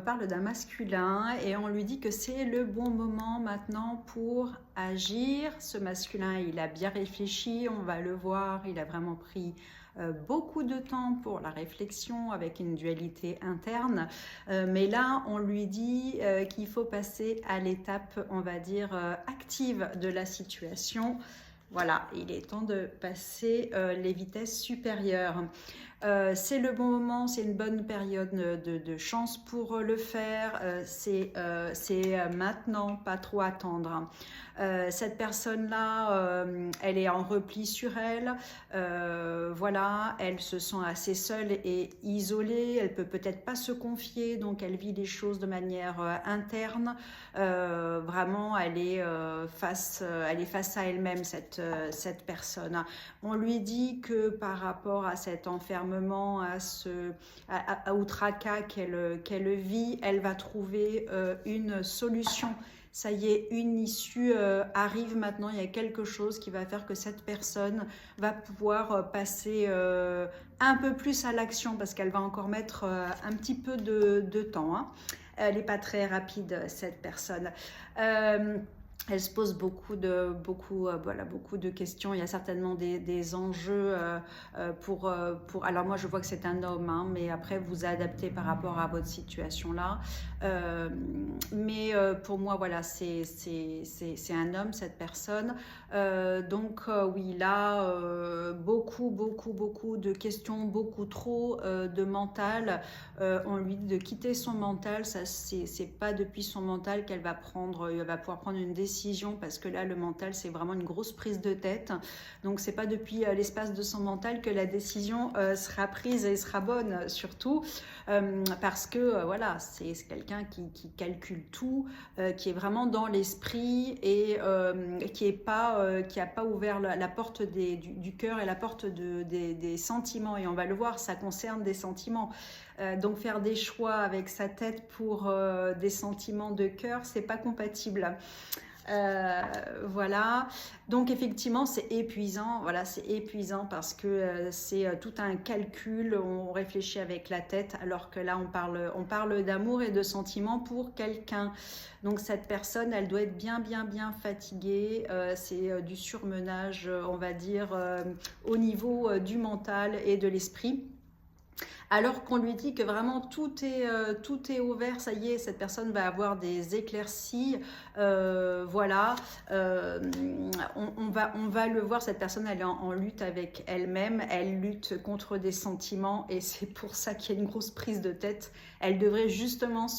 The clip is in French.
On parle d'un masculin et on lui dit que c'est le bon moment maintenant pour agir. Ce masculin, il a bien réfléchi, on va le voir, il a vraiment pris beaucoup de temps pour la réflexion avec une dualité interne. Mais là, on lui dit qu'il faut passer à l'étape, on va dire, active de la situation. Voilà, il est temps de passer les vitesses supérieures. C'est le bon moment, c'est une bonne période de chance pour le faire. C'est maintenant, pas trop attendre. Cette personne-là, elle est en repli sur elle. Voilà, elle se sent assez seule et isolée. Elle peut-être pas se confier, donc elle vit les choses de manière interne. Vraiment, elle est face à elle-même, cette personne. On lui dit que par rapport à cet enfermement, au tracas qu'elle vit, elle va trouver une solution. Ça y est, une issue arrive maintenant, il y a quelque chose qui va faire que cette personne va pouvoir passer un peu plus à l'action parce qu'elle va encore mettre un petit peu de temps, hein. Elle n'est pas très rapide, cette personne. Elle se pose beaucoup de questions. Il y a certainement des enjeux pour... Alors moi, je vois que c'est un homme, hein, mais après, vous adaptez par rapport à votre situation là. Mais pour moi, voilà, c'est un homme, cette personne. Donc oui, là, beaucoup de questions, beaucoup trop de mental. On lui dit de quitter son mental. Ça, c'est pas depuis son mental qu'elle va pouvoir prendre une décision, parce que là, le mental, c'est vraiment une grosse prise de tête. Donc, c'est pas depuis l'espace de son mental que la décision sera prise et sera bonne, surtout parce que voilà, c'est quelqu'un qui calcule tout, qui est vraiment dans l'esprit et qui a pas ouvert la porte du cœur et la porte des sentiments. Et on va le voir, ça concerne des sentiments. Donc faire des choix avec sa tête pour des sentiments de cœur, c'est pas compatible. Voilà, donc effectivement c'est épuisant. Voilà, c'est épuisant parce que c'est tout un calcul, on réfléchit avec la tête, alors que là on parle d'amour et de sentiments pour quelqu'un. Donc cette personne, elle doit être bien fatiguée. C'est du surmenage, on va dire, au niveau du mental et de l'esprit. Alors qu'on lui dit que vraiment tout est ouvert, ça y est, cette personne va avoir des éclaircies, voilà, on va le voir, cette personne, elle est en lutte avec elle-même, elle lutte contre des sentiments et c'est pour ça qu'il y a une grosse prise de tête. Elle devrait justement